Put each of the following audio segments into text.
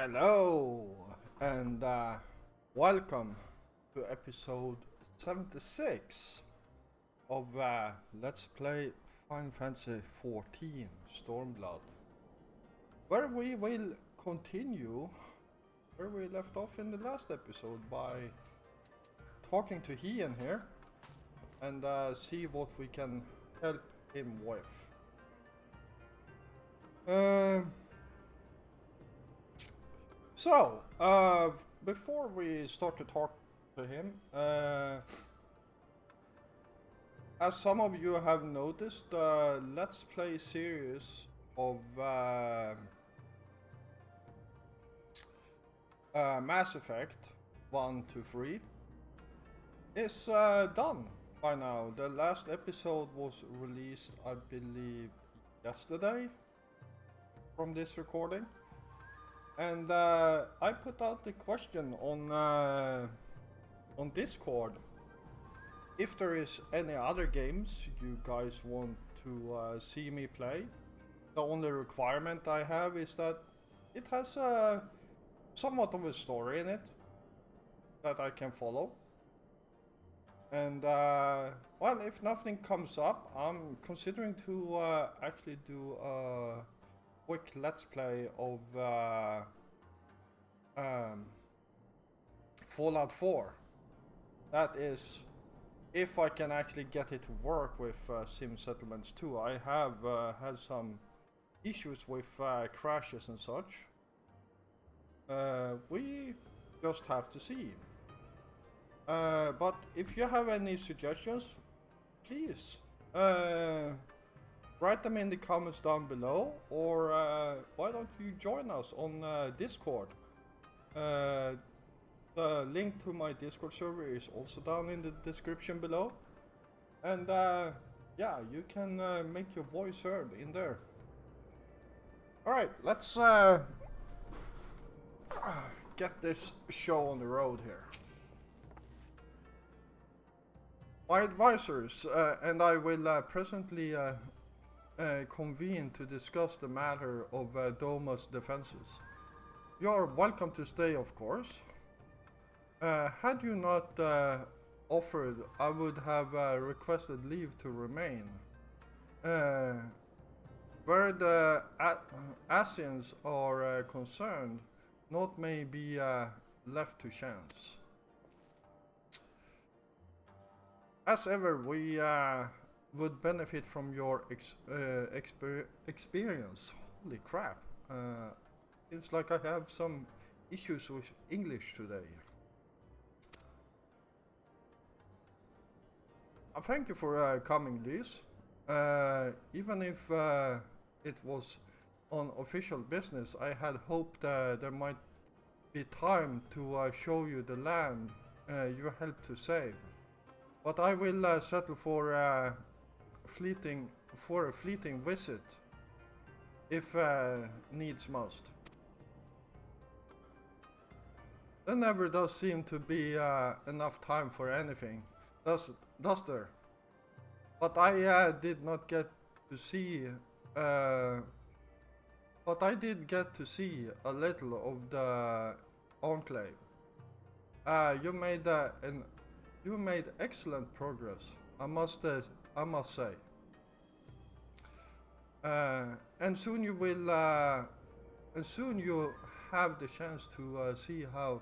Hello and welcome to episode 76 of Let's Play Final Fantasy 14 Stormblood, where we will continue where we left off in the last episode by talking to Ian here and see what we can help him with. So, before we start to talk to him, as some of you have noticed, the Let's Play series of Mass Effect 1 to 3 is done by now. The last episode was released, I believe, yesterday from this recording. And I put out the question on Discord if there is any other games you guys want to see me play. The only requirement I have is that it has somewhat of a story in it that I can follow. And well, if nothing comes up, I'm considering to actually do a quick let's play of Fallout 4. That is, if I can actually get it to work with Sim Settlements 2. I have had some issues with crashes and such. We just have to see. But if you have any suggestions, please write them in the comments down below, or why don't you join us on Discord? The link to my Discord server is also down in the description below. And yeah, you can make your voice heard in there. Alright, let's get this show on the road here. My advisors and I will presently convene to discuss the matter of Doma's defenses. You are welcome to stay, of course. Had you not offered, I would have requested leave to remain. Where the Asians are concerned, naught may be left to chance. As ever, we would benefit from your experience. Holy crap. Seems like I have some issues with English today. Thank you for coming, Liz. Even if it was on official business, I had hoped there might be time to show you the land you helped to save. But I will settle for a fleeting visit, if needs must. There never does seem to be enough time for anything, does there? But I did not get to see. But I did get to see a little of the enclave. You made excellent progress, I must say. And soon you will, and soon you have the chance to see how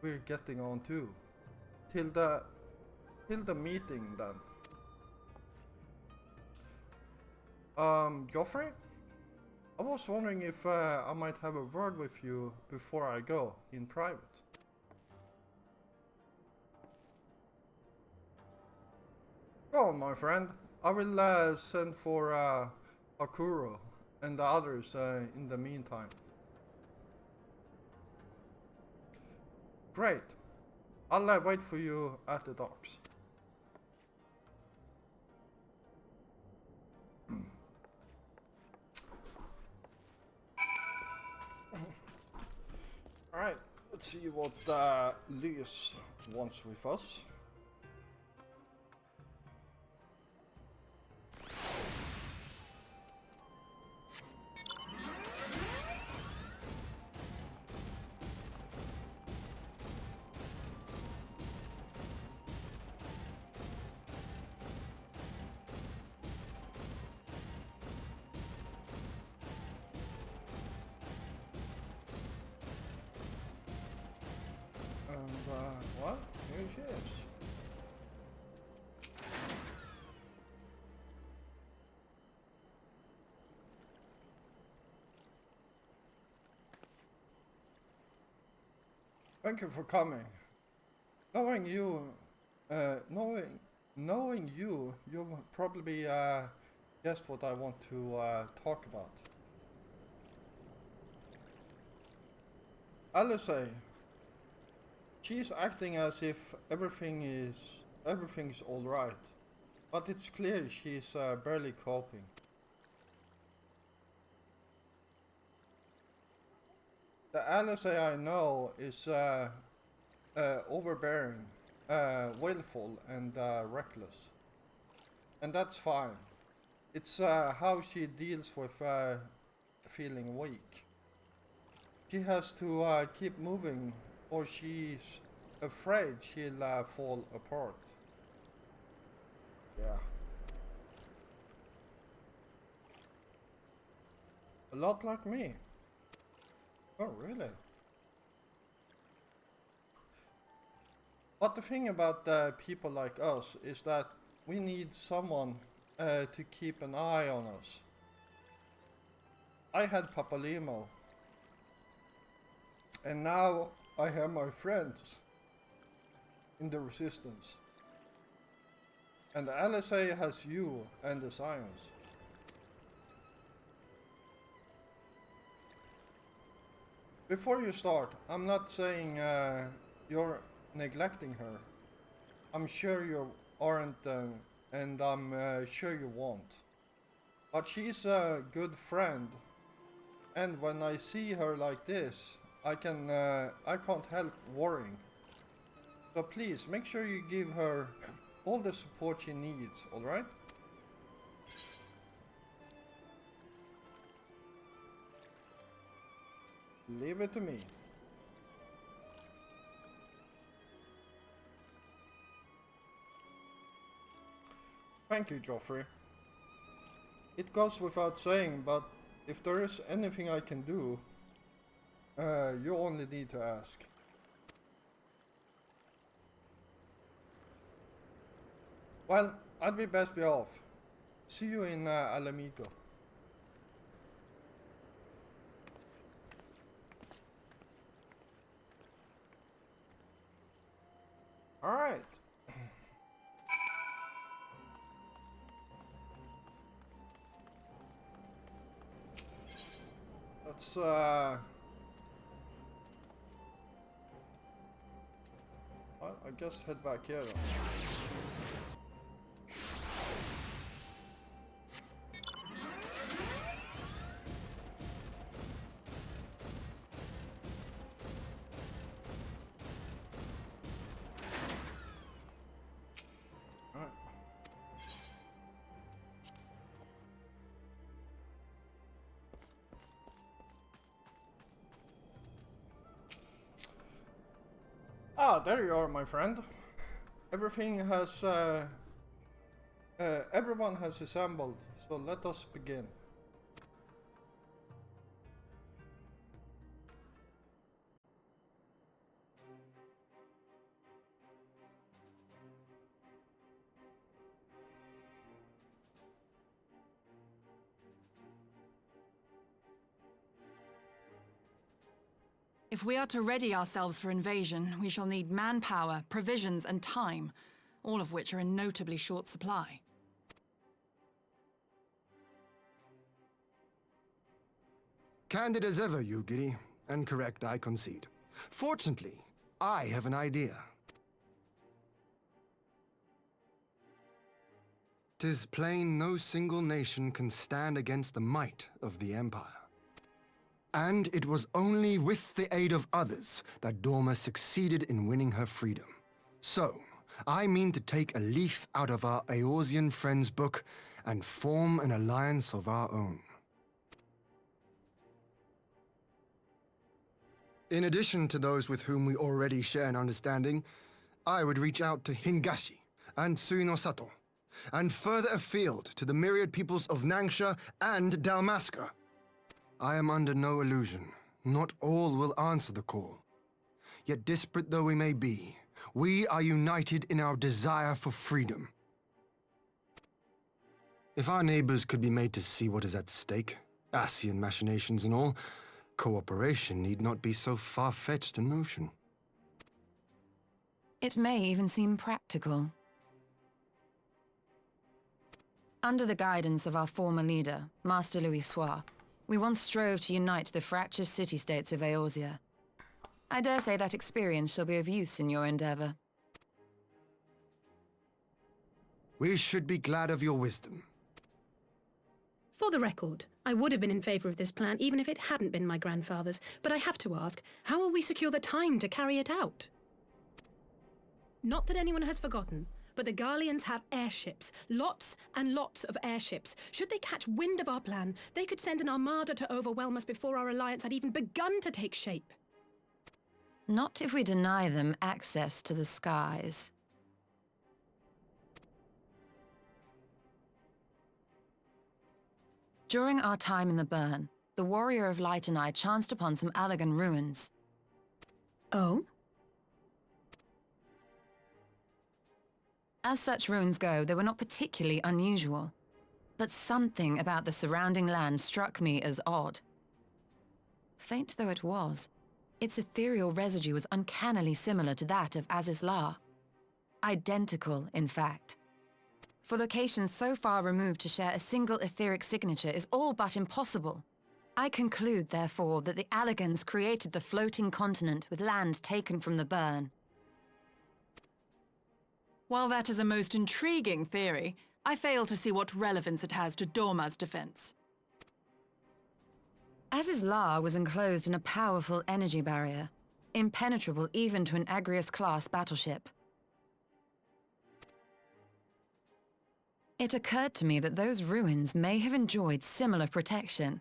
we're getting on too. Till the meeting then. Joffrey? I was wondering if I might have a word with you before I go, in private. Go on, my friend. I will send for Akuro and the others in the meantime. Great. I'll wait for you at the docks. Alright, let's see what Lys wants with us. Thank you for coming. Knowing you, knowing you, you've probably guessed what I want to talk about. Alice, she's acting as if everything's all right, but it's clear she's barely coping. The Alice I know is overbearing, willful, and reckless. And that's fine. It's how she deals with feeling weak. She has to keep moving, or she's afraid she'll fall apart. Yeah. A lot like me. Oh, really? But the thing about people like us is that we need someone to keep an eye on us. I had Papalimo, and now I have my friends in the Resistance. And LSA has you and the science. Before you start, I'm not saying you're neglecting her. I'm sure you aren't, and I'm sure you won't. But she's a good friend, and when I see her like this, I can't help worrying. So please, make sure you give her all the support she needs, alright? Leave it to me. Thank you, Joffrey. It goes without saying, but if there is anything I can do, you only need to ask. Well, I'd be best be off. See you in Alamigo. Alright. Let's well, I guess head back here then. Ah, there you are, my friend. Everything has, everyone has assembled, so let us begin. If we are to ready ourselves for invasion, we shall need manpower, provisions, and time, all of which are in notably short supply. Candid as ever, Yugiri, and correct, I concede. Fortunately, I have an idea. 'Tis plain no single nation can stand against the might of the Empire. And it was only with the aid of others that Dorma succeeded in winning her freedom. So, I mean to take a leaf out of our Eorzean friends' book and form an alliance of our own. In addition to those with whom we already share an understanding, I would reach out to Hingashi and Suinosato, and further afield to the myriad peoples of Nangsha and Dalmasca. I am under no illusion. Not all will answer the call. Yet disparate though we may be, we are united in our desire for freedom. If our neighbors could be made to see what is at stake, Asian machinations and all, cooperation need not be so far-fetched a notion. It may even seem practical. Under the guidance of our former leader, Master Louis Soir, we once strove to unite the fractious city-states of Eorzea. I dare say that experience shall be of use in your endeavor. We should be glad of your wisdom. For the record, I would have been in favor of this plan even if it hadn't been my grandfather's, but I have to ask, how will we secure the time to carry it out? Not that anyone has forgotten, but the Garleans have airships. Lots and lots of airships. Should they catch wind of our plan, they could send an armada to overwhelm us before our alliance had even begun to take shape. Not if we deny them access to the skies. During our time in the Burn, the Warrior of Light and I chanced upon some Allagan ruins. Oh? As such ruins go, they were not particularly unusual, but something about the surrounding land struck me as odd. Faint though it was, its ethereal residue was uncannily similar to that of Azizlar. Identical, in fact. For locations so far removed to share a single etheric signature is all but impossible. I conclude, therefore, that the Allagans created the floating continent with land taken from the Burn. While that is a most intriguing theory, I fail to see what relevance it has to Dorma's defense. Azizlar was enclosed in a powerful energy barrier, impenetrable even to an Agrius-class battleship. It occurred to me that those ruins may have enjoyed similar protection.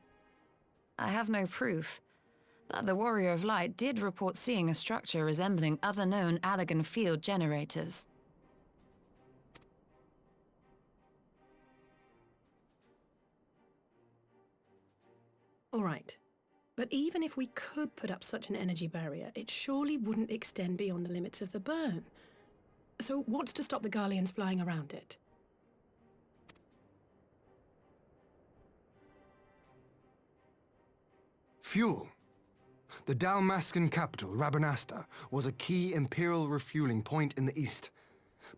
I have no proof, but the Warrior of Light did report seeing a structure resembling other known Allagan field generators. All right. But even if we could put up such an energy barrier, it surely wouldn't extend beyond the limits of the Burn. So what's to stop the Garleans flying around it? Fuel. The Dalmascan capital, Rabanasta, was a key Imperial refueling point in the east.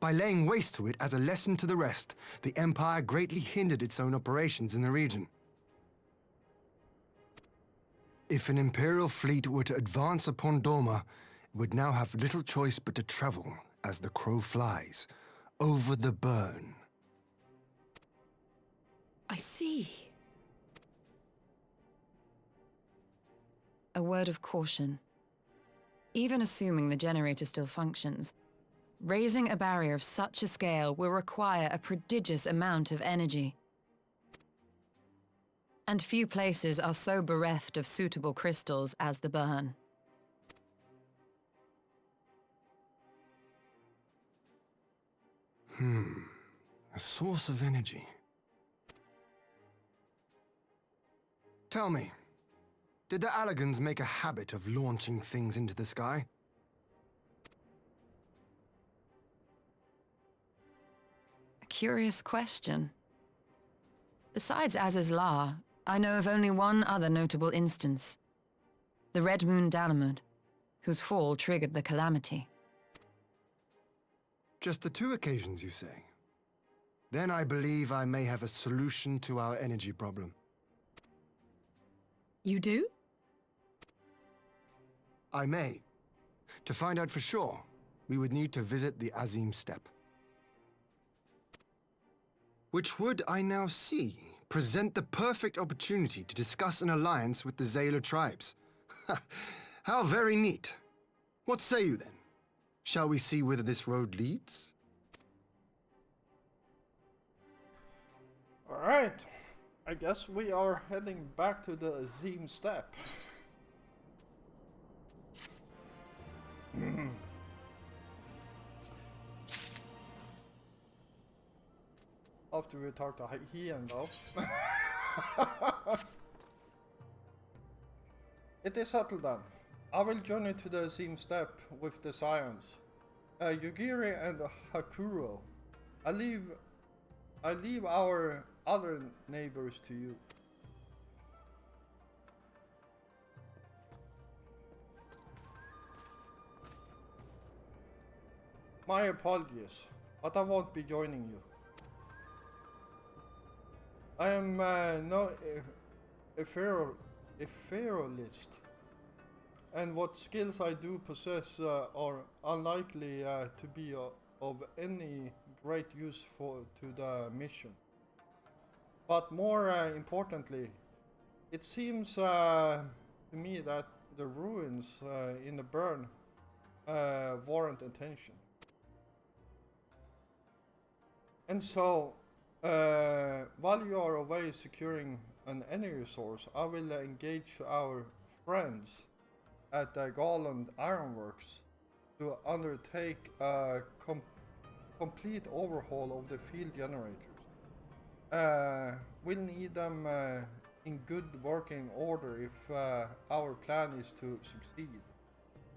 By laying waste to it as a lesson to the rest, the Empire greatly hindered its own operations in the region. If an Imperial fleet were to advance upon Dorma, it would now have little choice but to travel, as the crow flies, over the Burn. I see. A word of caution. Even assuming the generator still functions, raising a barrier of such a scale will require a prodigious amount of energy. And few places are so bereft of suitable crystals as the Burn. A source of energy. Tell me, did the Allagans make a habit of launching things into the sky? A curious question. Besides Azizlar, I know of only one other notable instance. The Red Moon Dalamud, whose fall triggered the calamity. Just the two occasions, you say? Then I believe I may have a solution to our energy problem. You do? I may. To find out for sure, we would need to visit the Azim Steppe. Which would, I now see, present the perfect opportunity to discuss an alliance with the Zayla tribes. How very neat. What say you then? Shall we see whither this road leads? Alright, I guess we are heading back to the Azim Steppe. After we talk to Hien though. It is settled then. I will journey to the Azim Steppe with the Scions. Yugiri and Hakuro. I leave our other neighbors to you. My apologies, but I won't be joining you. I am no etherealist, and what skills I do possess are unlikely to be of any great use to the mission. But more importantly, it seems to me that the ruins in the burn warrant attention. And so, while you are away securing an energy source, I will engage our friends at the Garland Ironworks to undertake a complete overhaul of the field generators. We'll need them in good working order if our plan is to succeed.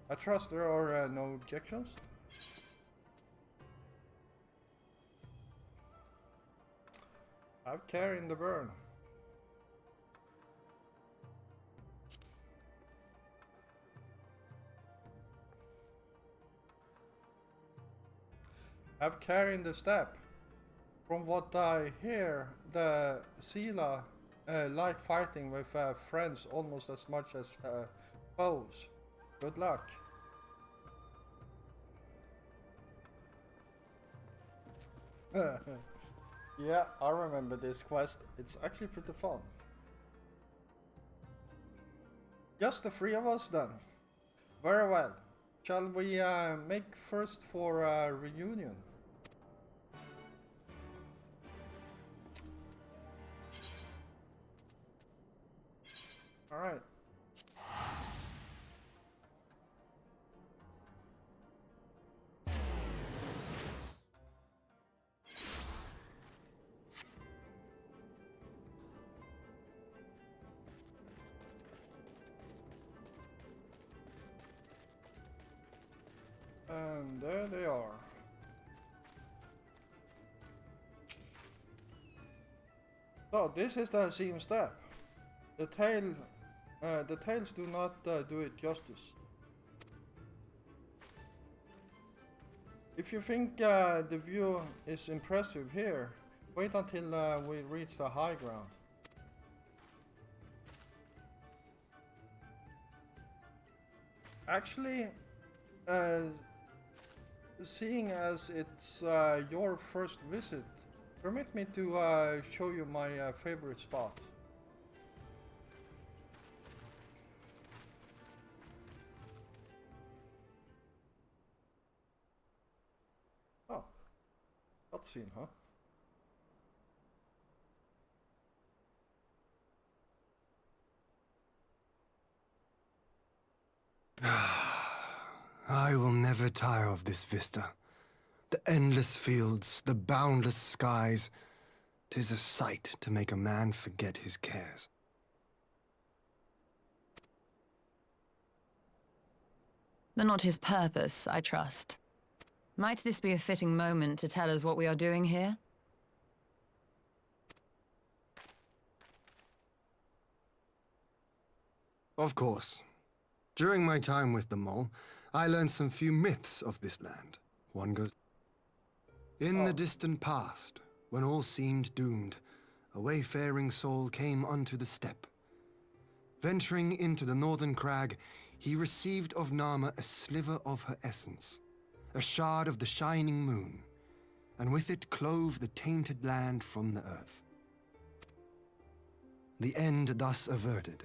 I trust there are no objections? I've carried the burn. I've carried the step. From what I hear, the Sela like fighting with friends almost as much as foes. Good luck. Yeah, I remember this quest. It's actually pretty fun. Just the three of us then. Very well. Shall we make first for a reunion? Alright. And there they are. So this is the same step. The tails do not do it justice. If you think the view is impressive here, wait until we reach the high ground. Actually, seeing as it's your first visit, permit me to show you my favorite spot. Oh, cutscene, huh? I will never tire of this vista. The endless fields, the boundless skies. 'Tis a sight to make a man forget his cares. But not his purpose, I trust. Might this be a fitting moment to tell us what we are doing here? Of course. During my time with the mole, I learned some few myths of this land. One goes... In the distant past, when all seemed doomed, a wayfaring soul came unto the steppe. Venturing into the northern crag, he received of Nama a sliver of her essence, a shard of the shining moon, and with it clove the tainted land from the earth. The end thus averted,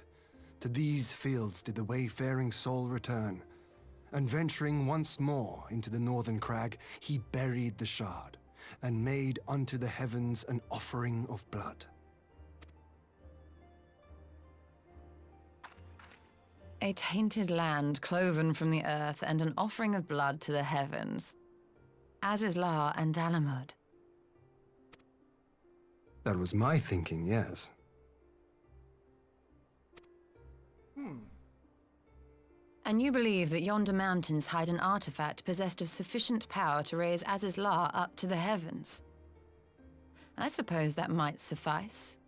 to these fields did the wayfaring soul return, and venturing once more into the northern crag, he buried the shard, and made unto the heavens an offering of blood. A tainted land cloven from the earth and an offering of blood to the heavens. Azizlar and Dalamud. That was my thinking, yes. And you believe that yonder mountains hide an artifact possessed of sufficient power to raise Azizlar up to the heavens? I suppose that might suffice.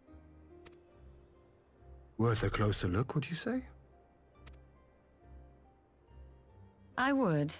Worth a closer look, would you say? I would.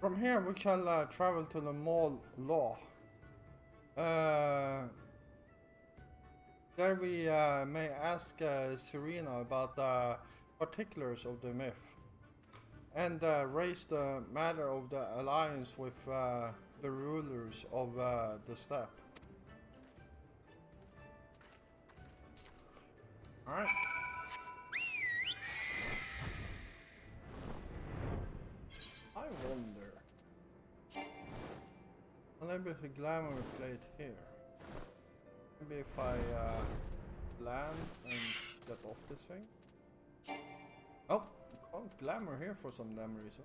From here we shall travel to the mall law. There we may ask Serena about the particulars of the myth and raise the matter of the alliance with the rulers of the steppe. Alright. I wonder. Maybe the glamour plate here. Maybe if I land and get off this thing. Oh, can't glamour here for some damn reason.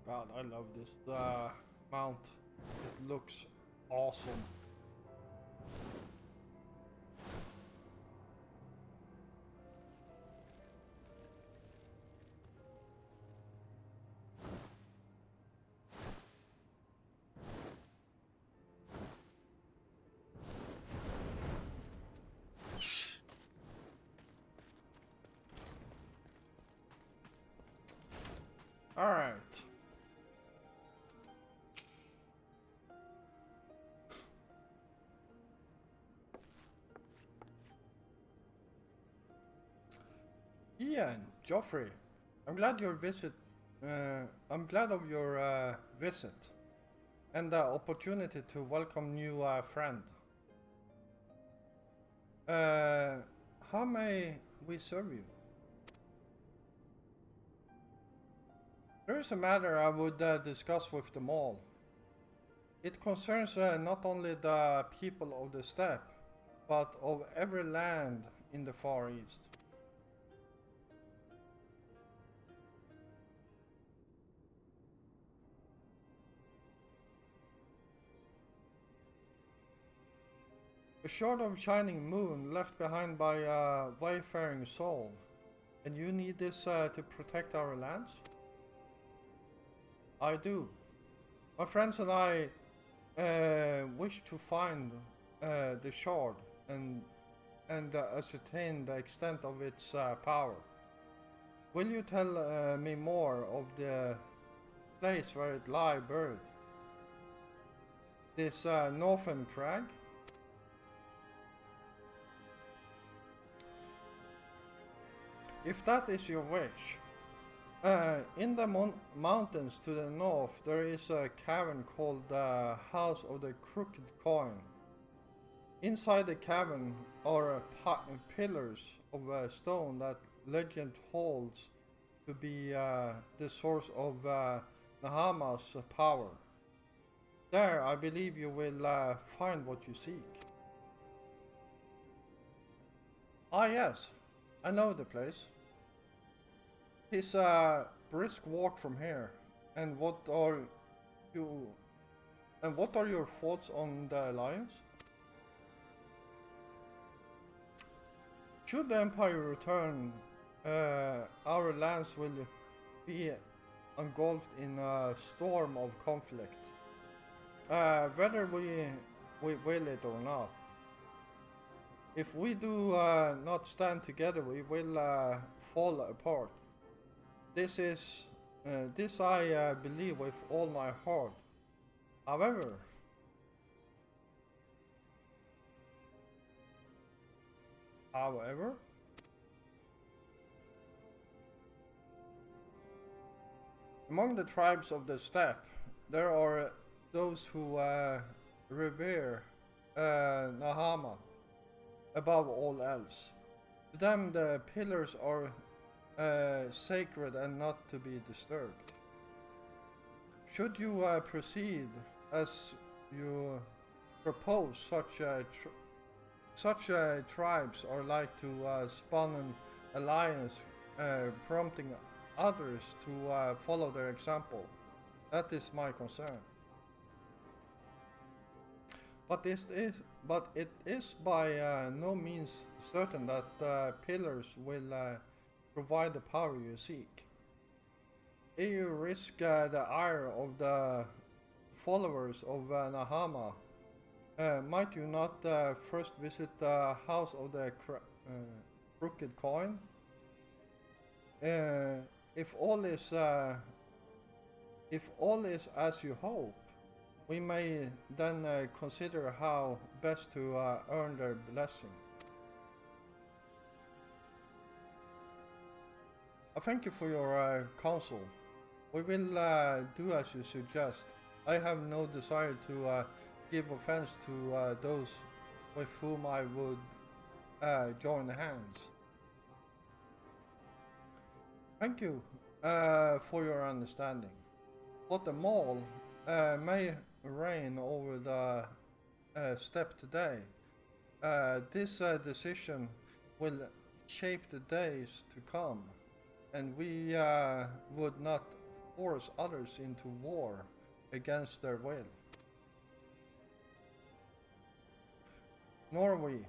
God, I love this mount. It looks awesome. All right. Ian, Joffrey, I'm glad your visit. I'm glad of your visit and the opportunity to welcome new friend. How may we serve you? There is a matter I would discuss with them all. It concerns not only the people of the steppe, but of every land in the Far East. A short of shining moon left behind by a wayfaring soul, and you need this to protect our lands? I do. My friends and I wish to find the shard and ascertain the extent of its power. Will you tell me more of the place where it lie buried? This northern crag? If that is your wish, in the mountains to the north there is a cavern called the House of the Crooked Coin. Inside the cavern are pillars of stone that legend holds to be the source of Nahama's power. There I believe you will find what you seek. Ah yes, I know the place. It's a brisk walk from here. And what are your thoughts on the alliance? Should the Empire return, our lands will be engulfed in a storm of conflict. Whether we will it or not. If we do not stand together, we will fall apart. This I believe with all my heart. However, among the tribes of the steppe, there are those who revere Nahama above all else. To them, the pillars are sacred and not to be disturbed. Should you proceed as you propose, such tribes are like to spawn an alliance, prompting others to follow their example. That is my concern. But it is by no means certain that pillars will provide the power you seek. you risk the ire of the followers of Nahama, might you not first visit the house of the crooked coin? If all is as you hope, we may then consider how best to earn their blessing. I thank you for your counsel. We will do as you suggest. I have no desire to give offense to those with whom I would join hands. Thank you for your understanding. What the mall may reign over the step today, this decision will shape the days to come, and we would not force others into war against their will. Nor we.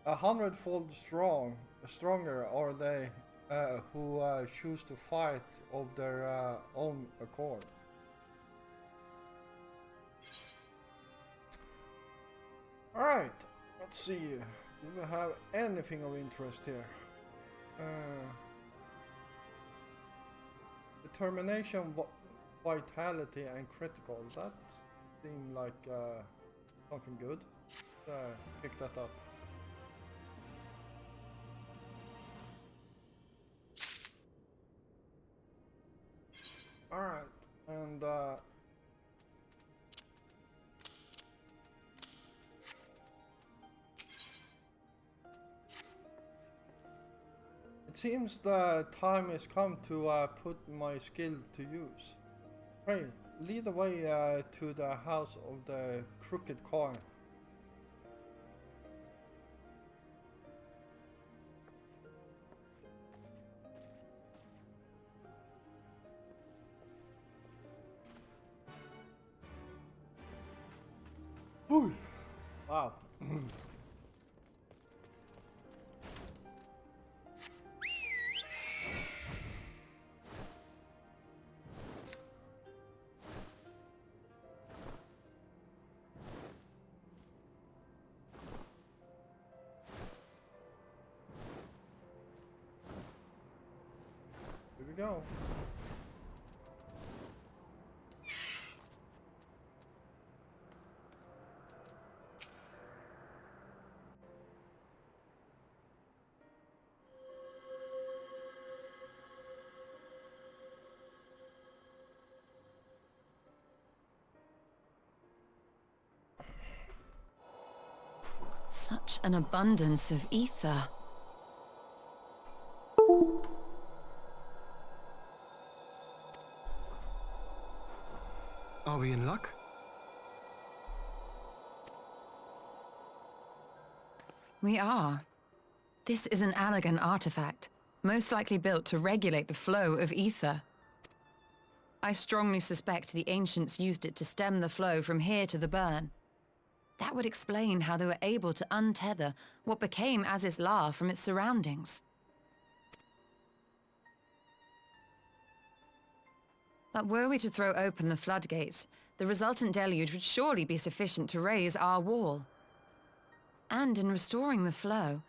100-fold stronger are they who choose to fight of their own accord. Alright, let's see. Do we have anything of interest here? Determination, vitality, and critical. That seemed like something good. Pick that up. Alright, and it seems the time has come to put my skill to use. Pray, lead the way to the house of the crooked coin. Ooh. Wow. Here we go. Such an abundance of ether. Are we in luck? We are. This is an elegant artifact, most likely built to regulate the flow of ether. I strongly suspect the ancients used it to stem the flow from here to the burn. That would explain how they were able to untether what became Azis La from its surroundings. But were we to throw open the floodgates, the resultant deluge would surely be sufficient to raise our wall. And in restoring the flow,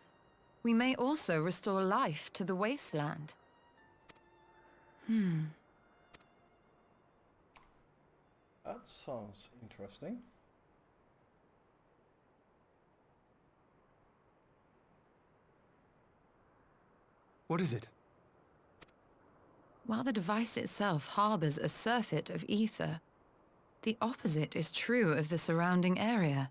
we may also restore life to the wasteland. That sounds interesting. What is it? While the device itself harbors a surfeit of ether, the opposite is true of the surrounding area.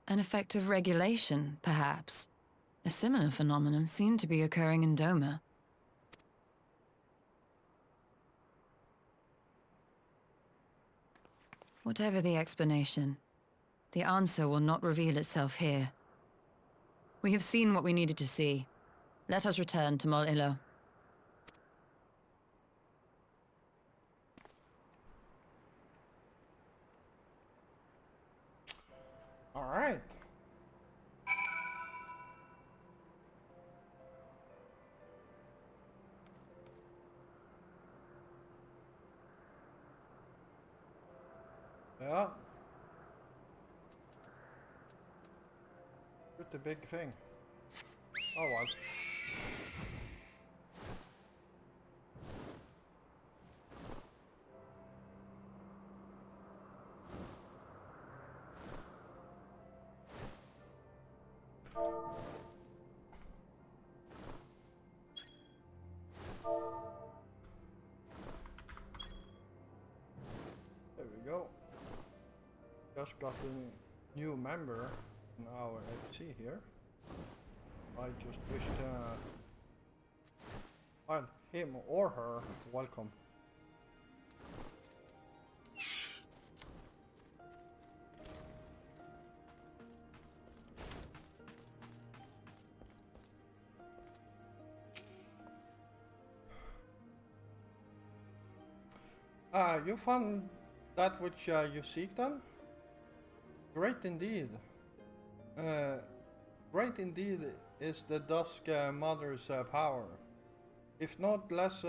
An effect of regulation, perhaps. A similar phenomenon seemed to be occurring in Doma. Whatever the explanation, the answer will not reveal itself here. We have seen what we needed to see. Let us return to Mol Ilo. Alright. Yeah. Pretty big thing. Oh well. There we go. Just got a new member in our FC here. I just wish well, him or her welcome. You found that which you seek then? Great indeed. Great indeed is the Dusk Mother's power. If not less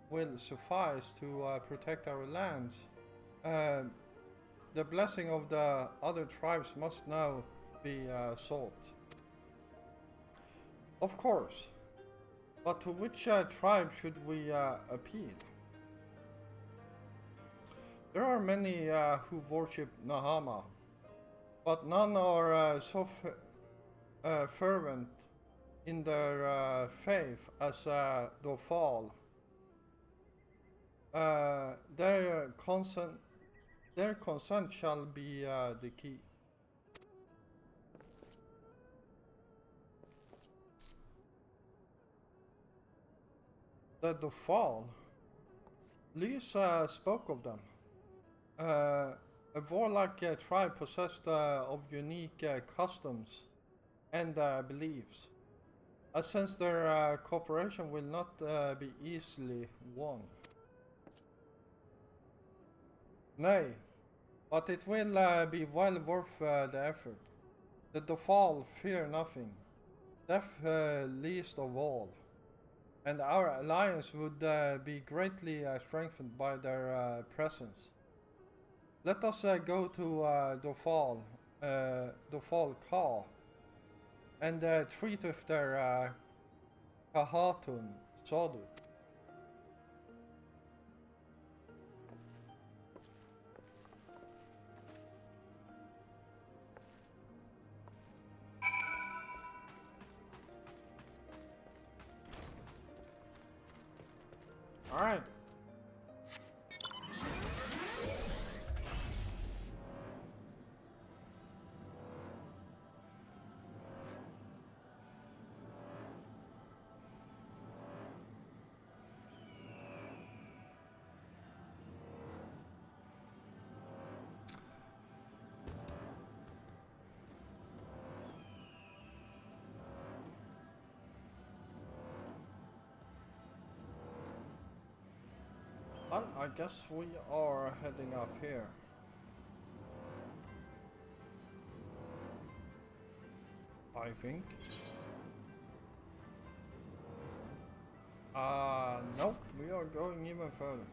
will suffice to protect our lands, the blessing of the other tribes must now be sought. Of course, but to which tribe should we appeal? There are many who worship Nahama, but none are so fervent in their faith as Dofal. Their consent shall be the key. The Dofal. Lisa spoke of them. A warlike tribe possessed of unique customs and beliefs. I sense their cooperation will not be easily won. Nay, but it will be well worth the effort. The Dofal fear nothing, death least of all, and our alliance would be greatly strengthened by their presence. Let us go to Dofal Ka, and treat with their Kahatun Sodu. Alright. Well, I guess we are heading up here. I think. Nope, we are going even further.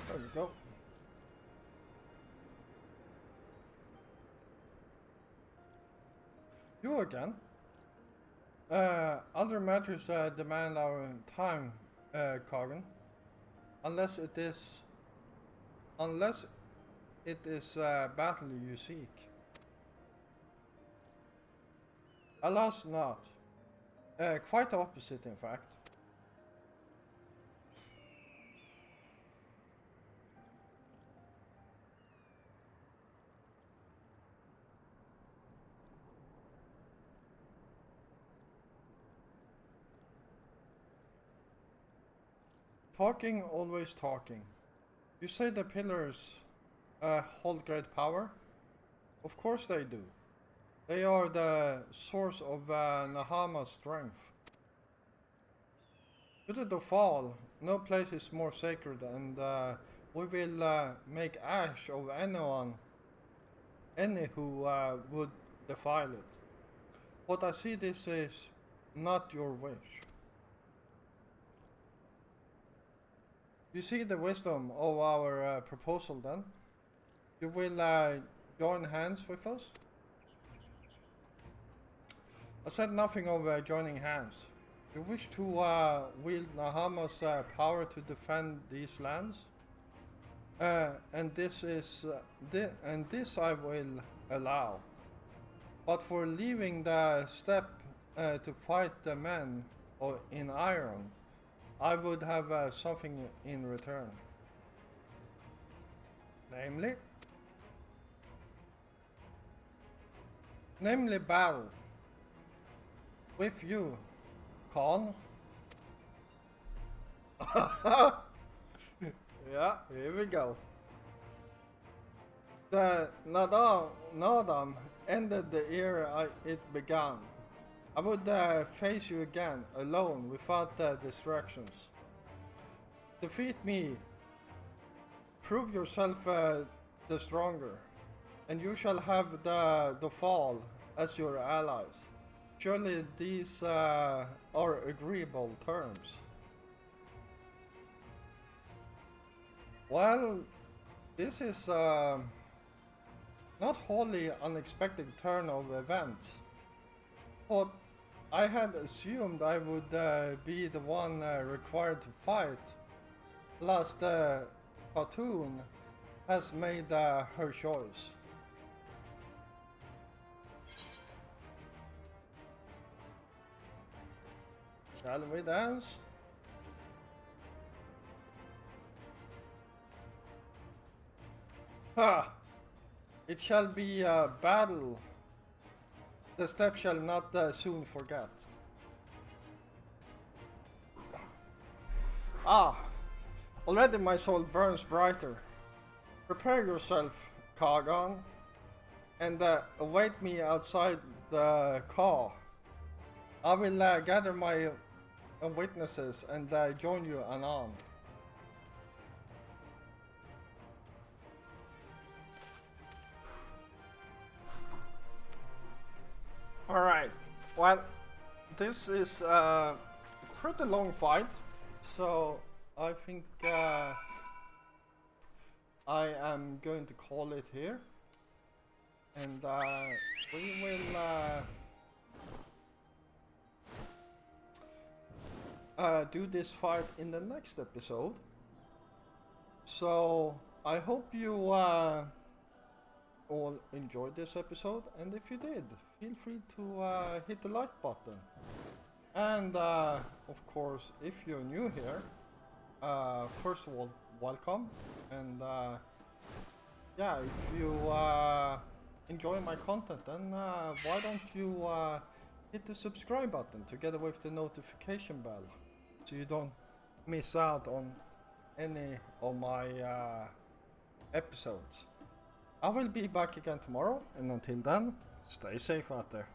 There we go. You again? Other matters demand our time, Kagan. Unless it is battle you seek. Alas not. Quite the opposite, in fact. Talking, always talking. You say the pillars hold great power? Of course they do. They are the source of Nahama's strength. To the Dofal, no place is more sacred, and we will make ash of any who would defile it. But I see this is not your wish. You see the wisdom of our proposal then? You will join hands with us? I said nothing of joining hands. You wish to wield Nahama's power to defend these lands? And this I will allow. But for leaving the step to fight the men in iron, I would have something in return. Namely battle. With you, Khan. Yeah, here we go. The Nadam ended the era it began. I would face you again, alone, without distractions. Defeat me. Prove yourself the stronger, and you shall have the fall as your allies. Surely these are agreeable terms. Well, this is not wholly unexpected turn of events, but I had assumed I would be the one required to fight. Plus, Khatoon has made her choice. Shall we dance? Ha! It shall be a battle. The step shall not soon forget. Ah! Already my soul burns brighter. Prepare yourself, Kagan, and await me outside the car. I will gather my witnesses and join you anon. Alright, well, this is a pretty long fight, so I think I am going to call it here, and we will do this fight in the next episode. So I hope you all enjoyed this episode, and if you did, feel free to hit the like button. And of course, if you're new here, first of all, welcome. And yeah, if you enjoy my content, then why don't you hit the subscribe button together with the notification bell, so you don't miss out on any of my episodes. I will be back again tomorrow, and until then, stay safe out there.